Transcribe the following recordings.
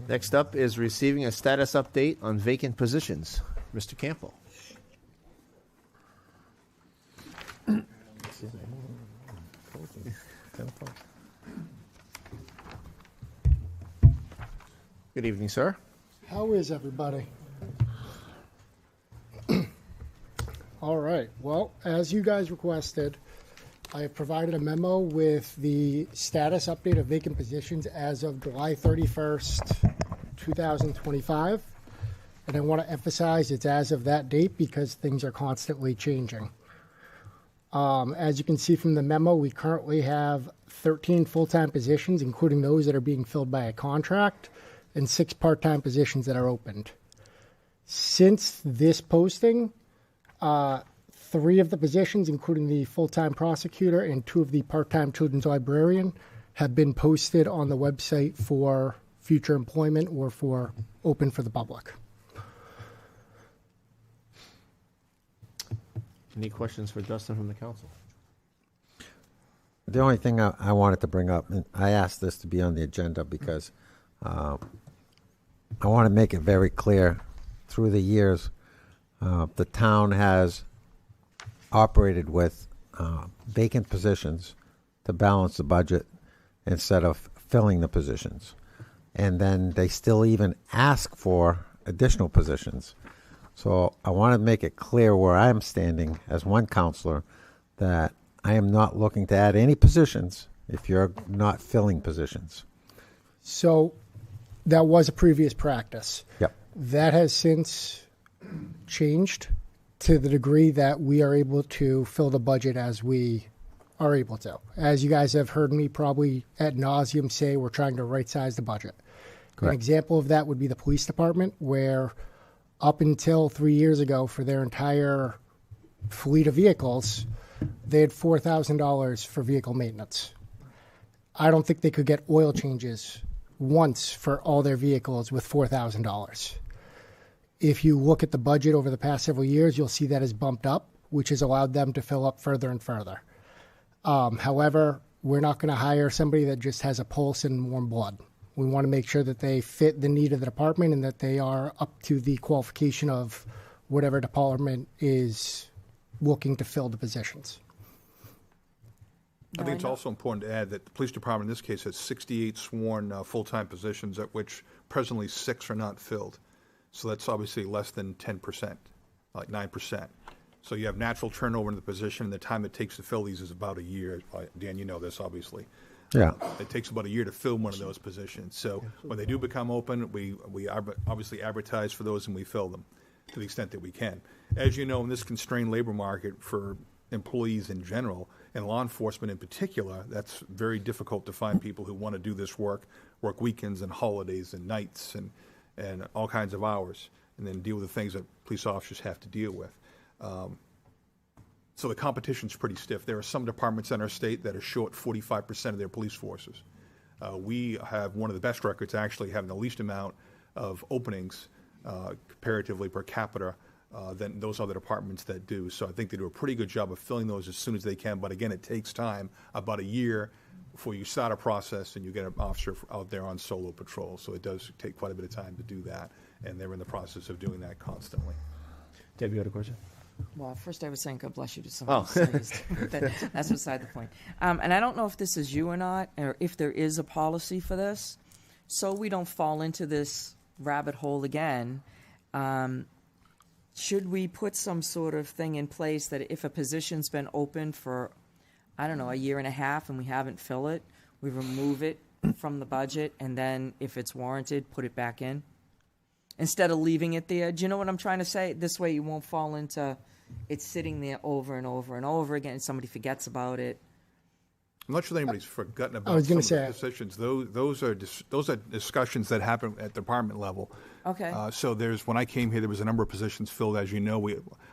Next up is receiving a status update on vacant positions. Mr. Campbell. Good evening, sir. How is everybody? All right. Well, as you guys requested, I have provided a memo with the status update of vacant positions as of July 31st, 2025. And I want to emphasize it's as of that date because things are constantly changing. As you can see from the memo, we currently have 13 full-time positions, including those that are being filled by a contract, and 6 part-time positions that are opened. Since this posting, 3 of the positions, including the full-time prosecutor and 2 of the part-time children's librarian, have been posted on the website for future employment or for open for the public. Any questions for Justin from the council? The only thing I wanted to bring up, and I asked this to be on the agenda because I want to make it very clear through the years, the town has operated with vacant positions to balance the budget instead of filling the positions. And then they still even ask for additional positions. So I want to make it clear where I'm standing as one counselor that I am not looking to add any positions if you're not filling positions. So that was a previous practice. Yep. That has since changed to the degree that we are able to fill the budget as we are able to. As you guys have heard me probably ad nauseum say, we're trying to right-size the budget. Correct. An example of that would be the police department, where up until 3 years ago, for their entire fleet of vehicles, they had $4,000 for vehicle maintenance. I don't think they could get oil changes once for all their vehicles with $4,000. If you look at the budget over the past several years, you'll see that has bumped up, which has allowed them to fill up further and further. However, we're not going to hire somebody that just has a pulse and warm blood. We want to make sure that they fit the need of the department and that they are up to the qualification of whatever department is looking to fill the positions. I think it's also important to add that the police department in this case has 68 sworn full-time positions, at which presently 6 are not filled. So that's obviously less than 10%, like 9%. So you have natural turnover in the position, and the time it takes to fill these is about a year. Dan, you know this, obviously. Yeah. It takes about a year to fill one of those positions. So when they do become open, we obviously advertise for those and we fill them to the extent that we can. As you know, in this constrained labor market for employees in general, and law enforcement in particular, that's very difficult to find people who want to do this work weekends and holidays and nights and all kinds of hours, and then deal with the things that police officers have to deal with. So the competition's pretty stiff. There are some departments in our state that are short 45% of their police forces. We have one of the best records, actually having the least amount of openings comparatively per capita than those other departments that do. So I think they do a pretty good job of filling those as soon as they can. But again, it takes time, about a year, before you start a process and you get an officer out there on solo patrol. So it does take quite a bit of time to do that, and they're in the process of doing that constantly. Deb, you had a question? Well, first I was saying God bless you to someone else. That's beside the point. And I don't know if this is you or not, or if there is a policy for this, so we don't fall into this rabbit hole again. Should we put some sort of thing in place that if a position's been open for, I don't know, a year and a half and we haven't filled it, we remove it from the budget, and then if it's warranted, put it back in? Instead of leaving it there. Do you know what I'm trying to say? This way you won't fall into it's sitting there over and over and over again, and somebody forgets about it. I'm not sure that anybody's forgotten about I was some gonna of the say- decisions. Those are discussions that happen at department level. Okay. So when I came here, there was a number of positions filled. As you know,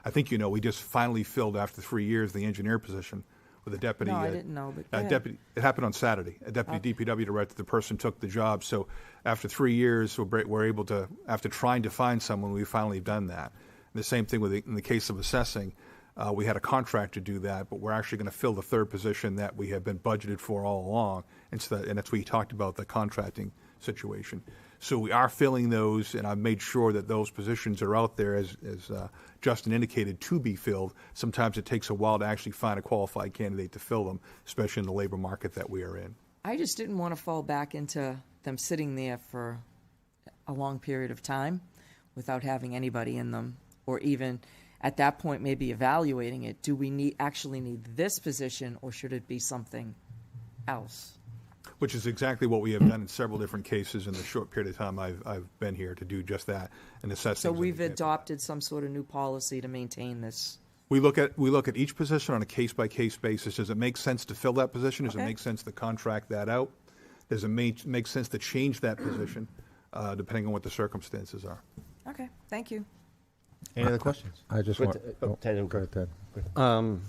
I think you know, we just finally filled after 3 years the engineer position with a deputy. No, I didn't know, but go ahead. deputy. It happened on Saturday. A deputy DPW director, the person took the job. So after 3 years, we're able to, after trying to find someone, we finally done that. And the same thing in the case of assessing. We had a contractor do that, but we're actually going to fill the third position that we have been budgeted for all along, and that's what you talked about, the contracting situation. So we are filling those, and I've made sure that those positions are out there, as Justin indicated, to be filled. Sometimes it takes a while to actually find a qualified candidate to fill them, especially in the labor market that we are in. I just didn't want to fall back into them sitting there for a long period of time without having anybody in them, or even at that point maybe evaluating it. Do we actually need this position, or should it be something else? Which is exactly what we have done in several different cases in the short period of time I've been here, to do just that and assess. So things we've independently. adopted some sort of new policy to maintain this. We look at each position on a case-by-case basis. Does it make sense to fill that position? Does it Okay. make sense to contract that out? Does it make sense to change that position, depending on what the circumstances are? Okay, thank you. Any other questions? I just Go want. ahead, Ted. Go ahead, Ted.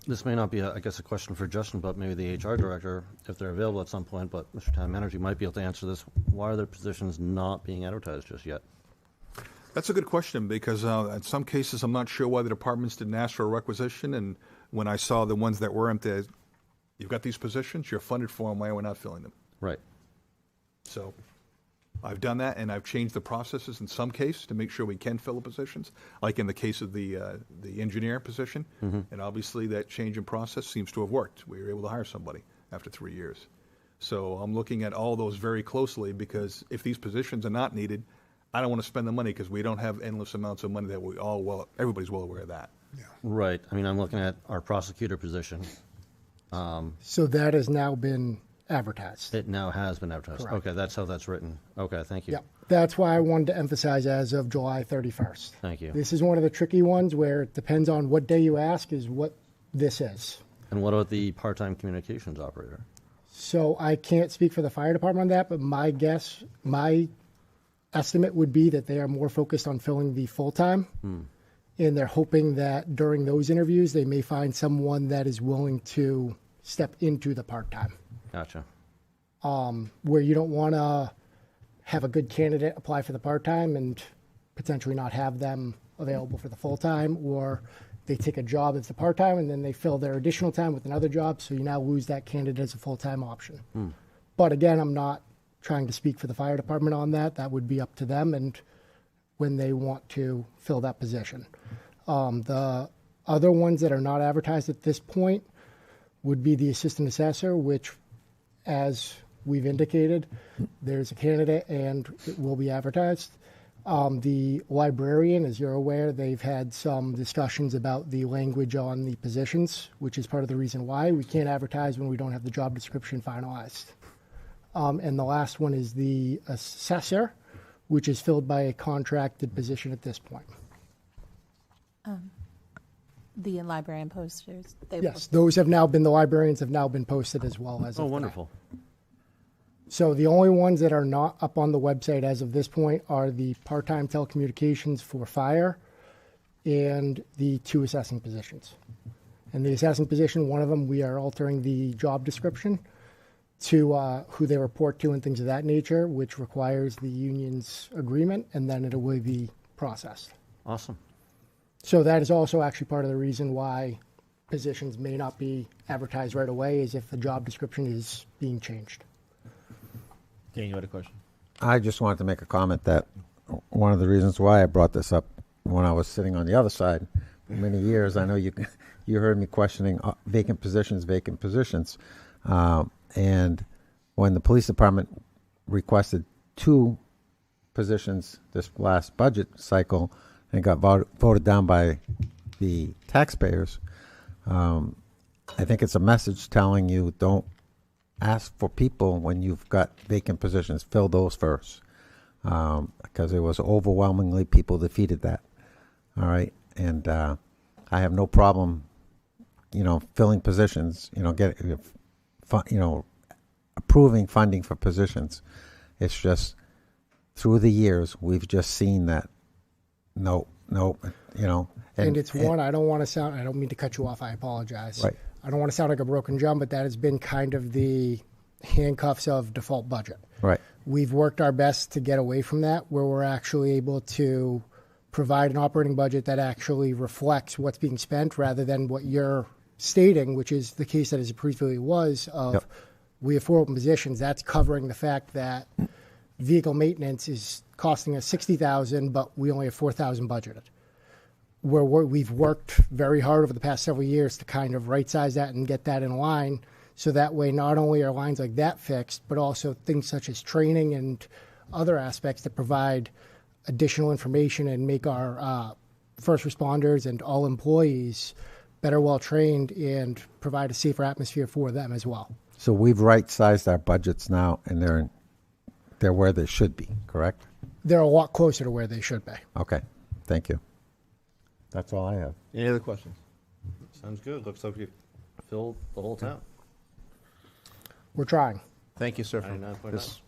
This may not be, I guess, a question for Justin, but maybe the HR director, if they're available at some point, but Mr. Town Manager might be able to answer this. Why are their positions not being advertised just yet? That's a good question, because in some cases I'm not sure why the departments didn't ask for a requisition, and when I saw the ones that weren't, you've got these positions, you're funded for them, why are we not filling them? Right. So I've done that, and I've changed the processes in some cases to make sure we can fill the positions, like in the case of the engineer position. And obviously that change in process seems to have worked. We were able to hire somebody after 3 years. So I'm looking at all those very closely, because if these positions are not needed, I don't want to spend the money, because we don't have endless amounts of money that everybody's well aware of that. Right. I mean, I'm looking at our prosecutor position. So that has now been advertised. It now has been advertised. Correct. Okay, that's how that's written. Okay, thank you. Yeah, that's why I wanted to emphasize as of July 31st. Thank you. This is one of the tricky ones where it depends on what day you ask is what this is. And what about the part-time communications operator? So I can't speak for the fire department on that, but my estimate would be that they are more focused on filling the full-time. And they're hoping that during those interviews, they may find someone that is willing to step into the part-time. Gotcha. Where you don't want to have a good candidate apply for the part-time and potentially not have them available for the full-time, or they take a job as the part-time and then they fill their additional time with another job, so you now lose that candidate as a full-time option. But again, I'm not trying to speak for the fire department on that. That would be up to them and when they want to fill that position. The other ones that are not advertised at this point would be the assistant assessor, which, as we've indicated, there's a candidate and it will be advertised. The librarian, as you're aware, they've had some discussions about the language on the positions, which is part of the reason why we can't advertise when we don't have the job description finalized. And the last one is the assessor, which is filled by a contracted position at this point. The librarian posters. Yes, those have now been, the librarians have now been posted as well as Oh, of today. wonderful. So the only ones that are not up on the website as of this point are the part-time telecommunications for fire and the 2 assessing positions. And the assessing position, one of them, we are altering the job description to who they report to and things of that nature, which requires the union's agreement, and then it will be processed. Awesome. So that is also actually part of the reason why positions may not be advertised right away, is if the job description is being changed. Dan, you had a question? I just wanted to make a comment that one of the reasons why I brought this up when I was sitting on the other side for many years, I know you heard me questioning vacant positions. And when the police department requested 2 positions this last budget cycle and got voted down by the taxpayers, I think it's a message telling you don't ask for people when you've got vacant positions. Fill those first, because it was overwhelmingly people defeated that. All right, and I have no problem, filling positions. Approving funding for positions. It's just through the years we've just seen that. No. And it's one, I don't mean to cut you off, I apologize. Right. I don't want to sound like a broken drum, but that has been kind of the handcuffs of default budget. Right. We've worked our best to get away from that, where we're actually able to provide an operating budget that actually reflects what's being spent rather than what you're stating, which is the case that as it previously was of we have 4 open positions. That's covering the fact that vehicle maintenance is costing us $60,000, but we only have $4,000 budgeted. We've worked very hard over the past several years to kind of right-size that and get that in line, so that way not only are lines like that fixed, but also things such as training and other aspects that provide additional information and make our first responders and all employees better well-trained and provide a safer atmosphere for them as well. So we've right-sized our budgets now, and they're where they should be, correct? They're a lot closer to where they should be. Okay, thank you. That's all I have. Any other questions? Sounds good. Looks like we filled the whole town. We're trying. Thank you, sir. For 99.9. this